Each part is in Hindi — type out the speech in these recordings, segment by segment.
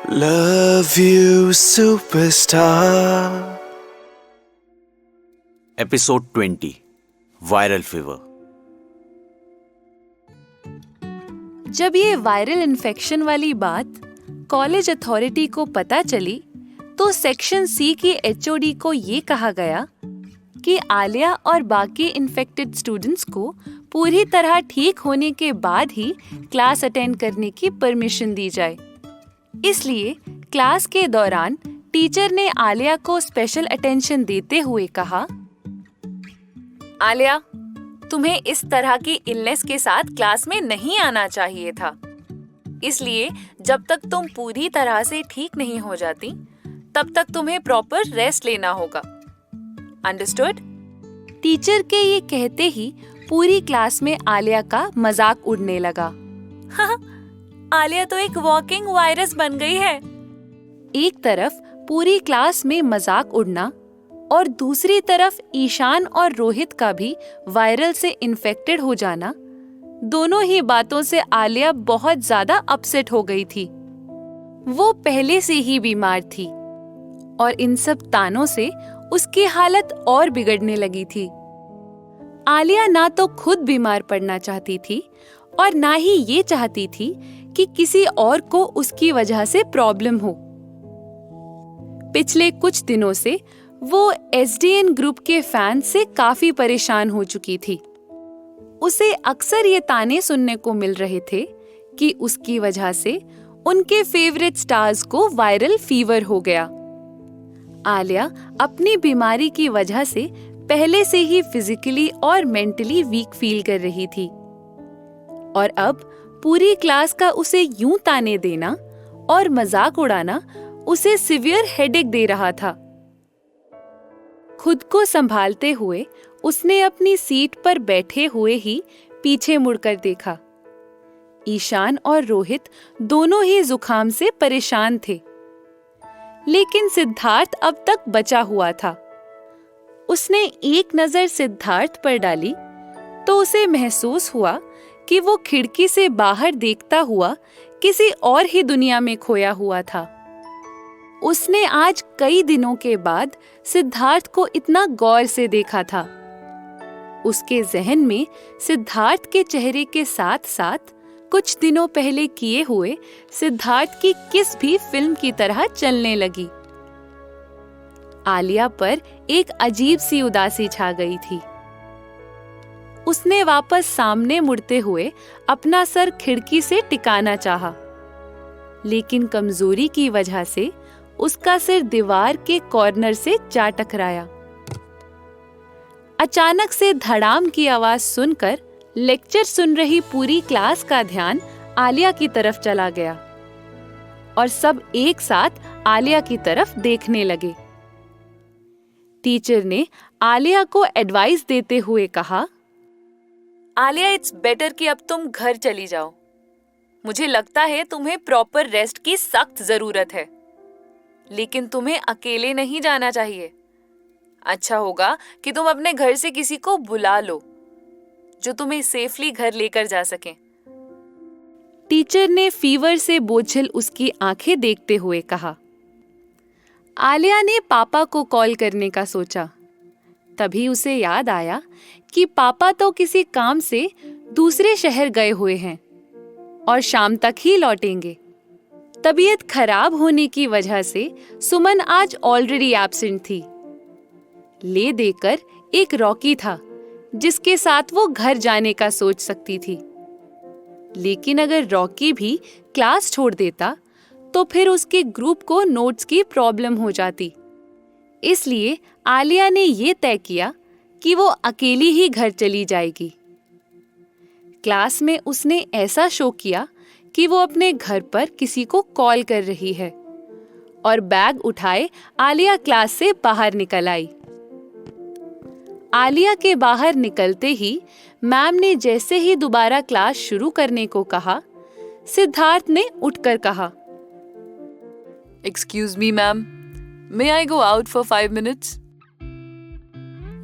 Love you, superstar. Episode 20 viral fever. जब ये वायरल इन्फेक्शन वाली बात कॉलेज अथॉरिटी को पता चली तो सेक्शन सी की एचओडी को ये कहा गया कि आलिया और बाकी इन्फेक्टेड स्टूडेंट्स को पूरी तरह ठीक होने के बाद ही क्लास अटेंड करने की परमिशन दी जाए। इसलिए क्लास के दौरान टीचर ने आलिया को स्पेशल अटेंशन देते हुए कहा, आलिया, तुम्हें इस तरह की इलनेस के साथ क्लास में नहीं आना चाहिए था। इसलिए जब तक तुम पूरी तरह से ठीक नहीं हो जाती, तब तक तुम्हें प्रॉपर रेस्ट लेना होगा। अंडरस्टूड? टीचर के ये कहते ही पूरी क्लास में आलिया का मजाक उड़ने लगा। आलिया तो एक वॉकिंग वायरस बन गई है। एक तरफ पूरी क्लास में मजाक उड़ना और दूसरी तरफ ईशान और रोहित का भी वायरल से इन्फेक्टेड हो जाना, दोनों ही बातों से आलिया बहुत ज्यादा अपसेट हो गई थी। वो पहले से ही बीमार थी और इन सब तानों से उसकी हालत और बिगड़ने लगी थी। आलिया ना तो खुद बीमार पड़ना चाहती थी और ना ही ये चाहती थी कि किसी और को उसकी वजह से प्रॉब्लम हो। पिछले कुछ दिनों से वो एसडीएन ग्रुप के फैन से काफी परेशान हो चुकी थी। उसे अक्सर ये ताने सुनने को मिल रहे थे कि उसकी वजह से उनके फेवरेट स्टार्स को वायरल फीवर हो गया। आलिया अपनी बीमारी की वजह से पहले से ही फिजिकली और मेंटली वीक फील कर रही थी और अब पूरी क्लास का उसे यूं ताने देना और मजाक उड़ाना उसे सीवियर हेडेक दे रहा था। खुद को संभालते हुए उसने अपनी सीट पर बैठे हुए ही पीछे मुड़कर देखा। ईशान और रोहित दोनों ही जुकाम से परेशान थे, लेकिन सिद्धार्थ अब तक बचा हुआ था। उसने एक नजर सिद्धार्थ पर डाली तो उसे महसूस हुआ कि वो खिड़की से बाहर देखता हुआ किसी और ही दुनिया में खोया हुआ था। उसने आज कई दिनों के बाद सिद्धार्थ को इतना गौर से देखा था। उसके जहन में सिद्धार्थ के चेहरे के साथ साथ कुछ दिनों पहले किए हुए सिद्धार्थ की किस भी फिल्म की तरह चलने लगी। आलिया पर एक अजीब सी उदासी छा गई थी। उसने वापस सामने मुड़ते हुए अपना सर खिड़की से टिकाना चाहा, लेकिन कमजोरी की वजह से उसका सिर दीवार के कॉर्नर से जा टकराया। अचानक से धड़ाम की आवाज सुनकर लेक्चर सुन रही पूरी क्लास का ध्यान आलिया की तरफ चला गया और सब एक साथ आलिया की तरफ देखने लगे। टीचर ने आलिया को एडवाइस देते हुए कहा, आलिया, इट्स बेटर कि अब तुम घर चली जाओ। मुझे लगता है तुम्हें प्रॉपर रेस्ट की सख्त जरूरत है, लेकिन तुम्हें अकेले नहीं जाना चाहिए। अच्छा होगा कि तुम अपने घर से किसी को बुला लो जो तुम्हें सेफली घर लेकर जा सके। टीचर ने फीवर से बोझिल उसकी आंखें देखते हुए कहा। आलिया ने पापा को कॉल करने का सोचा। तभी उसे याद आया कि पापा तो किसी काम से दूसरे शहर गए हुए हैं और शाम तक ही लौटेंगे। तबीयत खराब होने की वजह से सुमन आज ऑलरेडी एब्सेंट थी। ले देकर एक रॉकी था जिसके साथ वो घर जाने का सोच सकती थी, लेकिन अगर रॉकी भी क्लास छोड़ देता तो फिर उसके ग्रुप को नोट्स की प्रॉब्लम हो जाती। इसलिए आलिया ने ये तय किया कि वो अकेली ही घर चली जाएगी। क्लास में उसने ऐसा शो किया कि वो अपने घर पर किसी को कॉल कर रही है और बैग उठाए आलिया क्लास से बाहर निकल आई। आलिया के बाहर निकलते ही मैम ने जैसे ही दोबारा क्लास शुरू करने को कहा, सिद्धार्थ ने उठकर कहा, Excuse me, ma'am. May I go out for 5 minutes?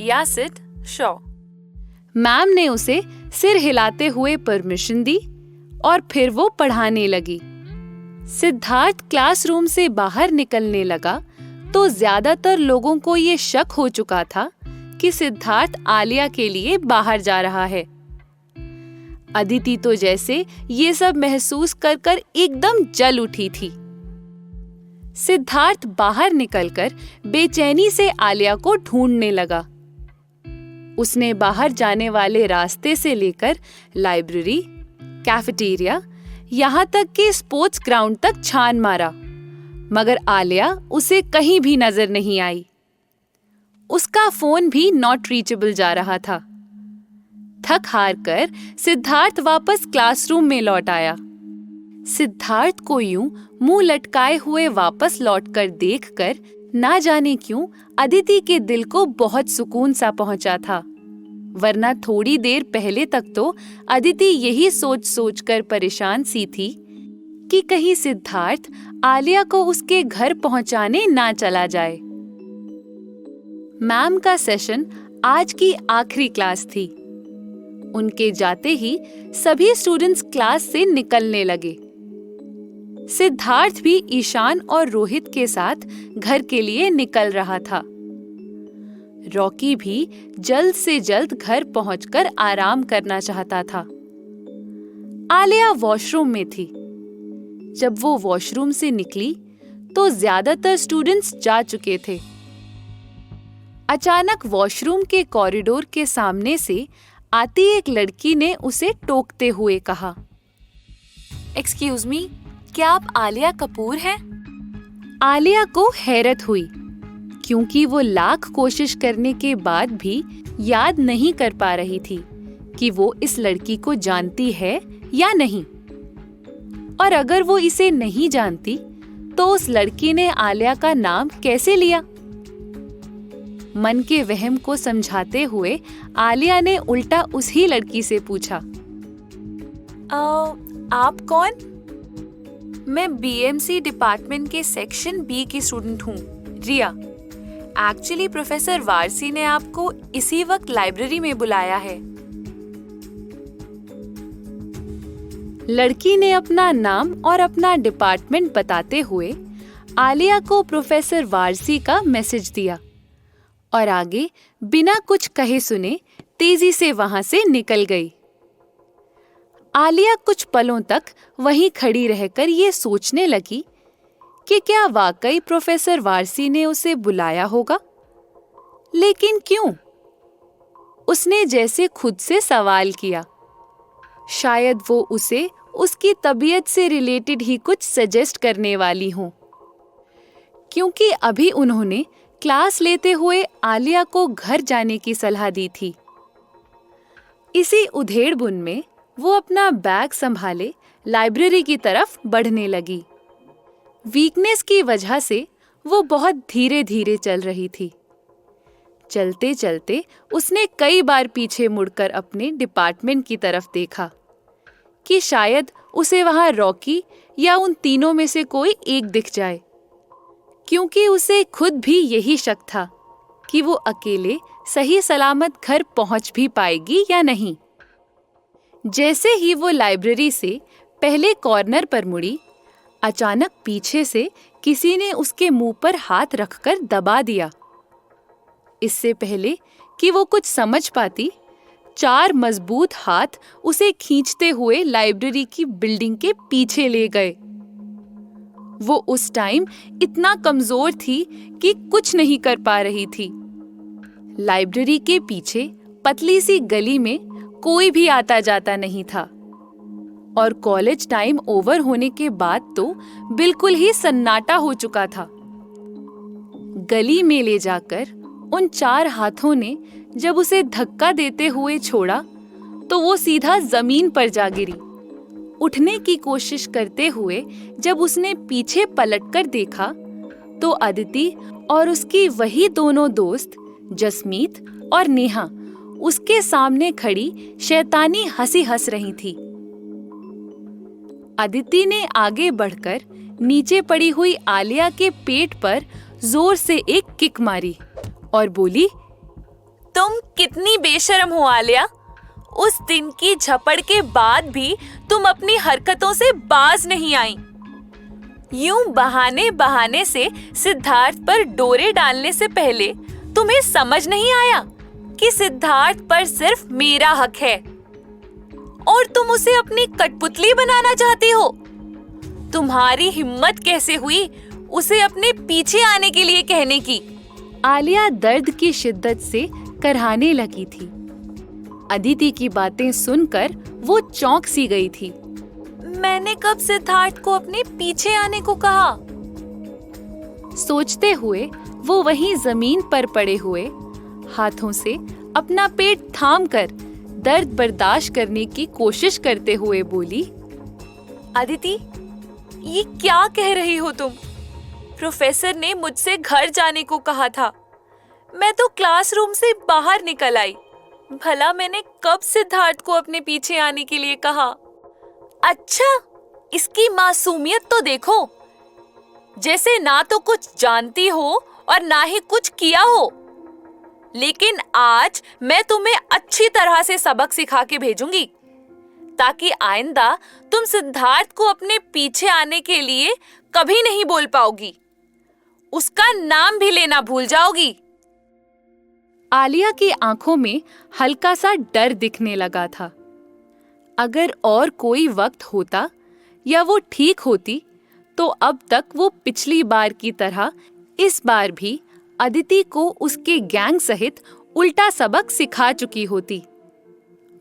Yeah, Sid, sure. Ma'am ने उसे सिर हिलाते हुए परमिशन दी और फिर वो पढ़ाने लगी। सिद्धार्थ क्लासरूम से बाहर निकलने लगा तो ज्यादातर लोगों को ये शक हो चुका था कि सिद्धार्थ आलिया के लिए बाहर जा रहा है। अदिति तो जैसे ये सब महसूस कर कर एकदम जल उठी थी। सिद्धार्थ बाहर निकलकर बेचैनी से आलिया को ढूंढने लगा। उसने बाहर जाने वाले रास्ते से लेकर लाइब्रेरी, कैफेटेरिया, यहाँ तक कि स्पोर्ट्स ग्राउंड तक छान मारा, मगर आलिया उसे कहीं भी नजर नहीं आई। उसका फोन भी नॉट रीचेबल जा रहा था। थक हार कर सिद्धार्थ वापस क्लासरूम में लौट आया। सिद्धार्थ को यूं मुंह लटकाए हुए वापस लौटकर देखकर ना जाने क्यों अदिति के दिल को बहुत सुकून सा पहुंचा था, वरना थोड़ी देर पहले तक तो अदिति यही सोच सोच कर परेशान सी थी कि कहीं सिद्धार्थ आलिया को उसके घर पहुंचाने ना चला जाए। मैम का सेशन आज की आखिरी क्लास थी। उनके जाते ही सभी स्टूडेंट्स क्लास से निकलने लगे। सिद्धार्थ भी ईशान और रोहित के साथ घर के लिए निकल रहा था। रॉकी भी जल्द से जल्द घर पहुंचकर आराम करना चाहता था। आलिया वॉशरूम में थी। जब वो वॉशरूम से निकली तो ज्यादातर स्टूडेंट्स जा चुके थे। अचानक वॉशरूम के कॉरिडोर के सामने से आती एक लड़की ने उसे टोकते हुए कहा, एक्सक्यूज मी, क्या आप आलिया कपूर हैं? आलिया को हैरत हुई, क्योंकि वो लाख कोशिश करने के बाद भी याद नहीं कर पा रही थी कि वो इस लड़की को जानती है या नहीं। और अगर वो इसे नहीं जानती तो उस लड़की ने आलिया का नाम कैसे लिया? मन के वहम को समझाते हुए आलिया ने उल्टा उसी लड़की से पूछा, आप कौन? मैं बीएमसी डिपार्टमेंट के सेक्शन बी की स्टूडेंट हूँ, रिया। एक्चुअली प्रोफेसर वारसी ने आपको इसी वक्त लाइब्रेरी में बुलाया है। लड़की ने अपना नाम और अपना डिपार्टमेंट बताते हुए आलिया को प्रोफेसर वारसी का मैसेज दिया और आगे बिना कुछ कहे सुने तेजी से वहां से निकल गई। आलिया कुछ पलों तक वहीं खड़ी रहकर ये सोचने लगी कि क्या वाकई प्रोफेसर वारसी ने उसे बुलाया होगा, लेकिन क्यों? उसने जैसे खुद से सवाल किया। शायद वो उसे उसकी तबीयत से रिलेटेड ही कुछ सजेस्ट करने वाली हो, क्योंकि अभी उन्होंने क्लास लेते हुए आलिया को घर जाने की सलाह दी थी। इसी उधेड़बुन में वो अपना बैग संभाले लाइब्रेरी की तरफ बढ़ने लगी। वीकनेस की वजह से वो बहुत धीरे धीरे चल रही थी। चलते चलते उसने कई बार पीछे मुड़कर अपने डिपार्टमेंट की तरफ देखा कि शायद उसे वहां रॉकी या उन तीनों में से कोई एक दिख जाए, क्योंकि उसे खुद भी यही शक था कि वो अकेले सही सलामत घर पहुंच भी पाएगी या नहीं। जैसे ही वो लाइब्रेरी से पहले कॉर्नर पर मुड़ी, अचानक पीछे से किसी ने उसके मुंह पर हाथ रखकर दबा दिया। इससे पहले कि वो कुछ समझ पाती, 4 मजबूत हाथ उसे खींचते हुए लाइब्रेरी की बिल्डिंग के पीछे ले गए। वो उस टाइम इतना कमजोर थी कि कुछ नहीं कर पा रही थी। लाइब्रेरी के पीछे पतली सी गली में कोई भी आता जाता नहीं था और कॉलेज टाइम ओवर होने के बाद तो बिल्कुल ही सन्नाटा हो चुका था। गली में ले जाकर उन 4 हाथों ने जब उसे धक्का देते हुए छोड़ा तो वो सीधा जमीन पर जा गिरी। उठने की कोशिश करते हुए जब उसने पीछे पलटकर देखा तो अदिति और उसकी वही दोनों दोस्त जसमीत और नेहा उसके सामने खड़ी शैतानी हंसी हंस रही थी। अदिति ने आगे बढ़कर नीचे पड़ी हुई आलिया के पेट पर जोर से एक किक मारी और बोली, तुम कितनी बेशर्म हो आलिया। उस दिन की झपड़ के बाद भी तुम अपनी हरकतों से बाज नहीं आई। यूं बहाने बहाने से सिद्धार्थ पर डोरे डालने से पहले तुम्हें समझ नहीं आया कि सिद्धार्थ पर सिर्फ मेरा हक है और तुम उसे अपनी कठपुतली बनाना चाहती हो। तुम्हारी हिम्मत कैसे हुई उसे अपने पीछे आने के लिए कहने की? आलिया दर्द की शिद्दत से करहाने लगी थी। अदिति की बातें सुनकर वो चौंक सी गई थी। मैंने कब सिद्धार्थ को अपने पीछे आने को कहा? सोचते हुए वो वहीं जमीन पर पड़े हुए हाथों से अपना पेट थामकर दर्द बर्दाश्त करने की कोशिश करते हुए बोली, अदिति, ये क्या कह रही हो तुम? प्रोफेसर ने मुझसे घर जाने को कहा था। मैं तो क्लासरूम से बाहर निकल आई। भला मैंने कब सिद्धार्थ को अपने पीछे आने के लिए कहा? अच्छा, इसकी मासूमियत तो देखो, जैसे ना तो कुछ जानती हो और ना ही कुछ किया हो। लेकिन आज मैं तुम्हें अच्छी तरह से सबक सिखा के भेजूंगी ताकि आइंदा तुम सिद्धार्थ को अपने पीछे आने के लिए कभी नहीं बोल पाओगी, उसका नाम भी लेना भूल जाओगी। आलिया की आंखों में हल्का सा डर दिखने लगा था। अगर और कोई वक्त होता या वो ठीक होती तो अब तक वो पिछली बार की तरह इस बार भी अदिति को उसके गैंग सहित उल्टा सबक सिखा चुकी होती।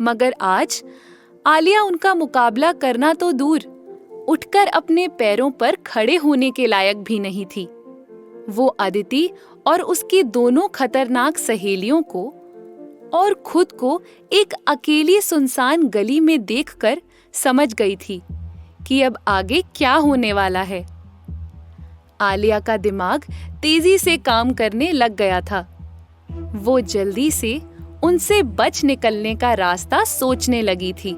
मगर आज आलिया उनका मुकाबला करना तो दूर, उठकर अपने पैरों पर खड़े होने के लायक भी नहीं थी। वो अदिति और उसकी दोनों खतरनाक सहेलियों को और खुद को एक अकेली सुनसान गली में देखकर समझ गई थी कि अब आगे क्या होने वाला है। आलिया का दिमाग तेजी से काम करने लग गया था। वो जल्दी से उनसे बच निकलने का रास्ता सोचने लगी थी,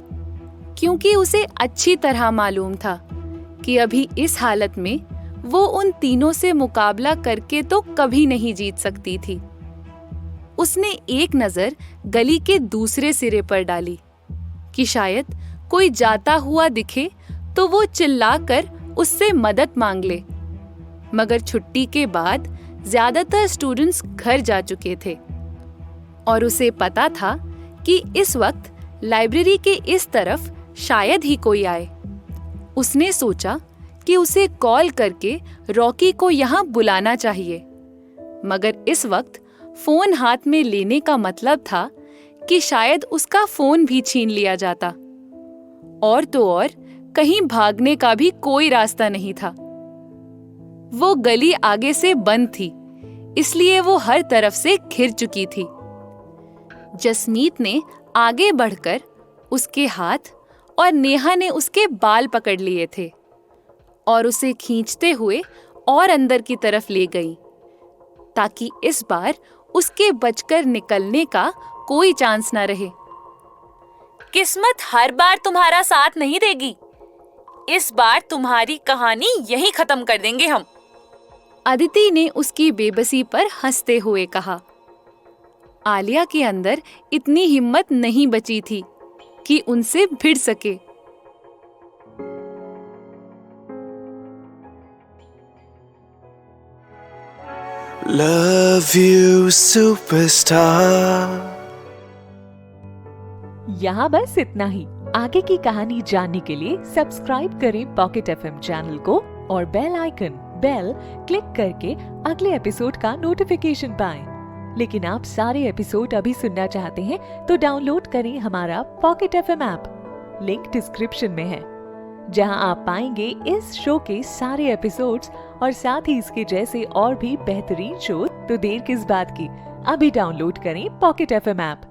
क्योंकि उसे अच्छी तरह मालूम था कि अभी इस हालत में वो उन तीनों से मुकाबला करके तो कभी नहीं जीत सकती थी। उसने एक नजर गली के दूसरे सिरे पर डाली कि शायद कोई जाता हुआ दिखे तो वो चिल्लाकर उससे मदद मांग ले। मगर छुट्टी के बाद ज्यादातर स्टूडेंट्स घर जा चुके थे और उसे पता था कि इस वक्त लाइब्रेरी के इस तरफ शायद ही कोई आए। उसने सोचा कि उसे कॉल करके रॉकी को यहाँ बुलाना चाहिए, मगर इस वक्त फोन हाथ में लेने का मतलब था कि शायद उसका फोन भी छीन लिया जाता। और तो और कहीं भागने का भी कोई रास्ता नहीं था। वो गली आगे से बंद थी, इसलिए वो हर तरफ से घिर चुकी थी। जसमीत ने आगे बढ़कर उसके हाथ और नेहा ने उसके बाल पकड़ लिए थे और उसे खींचते हुए और अंदर की तरफ ले गई, ताकि इस बार उसके बचकर निकलने का कोई चांस न रहे। किस्मत हर बार तुम्हारा साथ नहीं देगी। इस बार तुम्हारी कहानी यहीं खत्म कर देंगे हम। अदिति ने उसकी बेबसी पर हंसते हुए कहा। आलिया के अंदर इतनी हिम्मत नहीं बची थी कि उनसे भिड़ सके। Love you, superstar. यहाँ बस इतना ही। आगे की कहानी जानने के लिए सब्सक्राइब करें पॉकेट एफएम चैनल को और बेल आइकन क्लिक करके अगले एपिसोड का नोटिफिकेशन पाएं। लेकिन आप सारे एपिसोड अभी सुनना चाहते हैं तो डाउनलोड करें हमारा pocket FM app. Link description में है, जहां आप पाएंगे इस शो के सारे एपिसोड्स और साथ ही इसके जैसे और भी बेहतरीन शो। तो देर किस बात की, अभी डाउनलोड करें पॉकेट एफएम ऐप।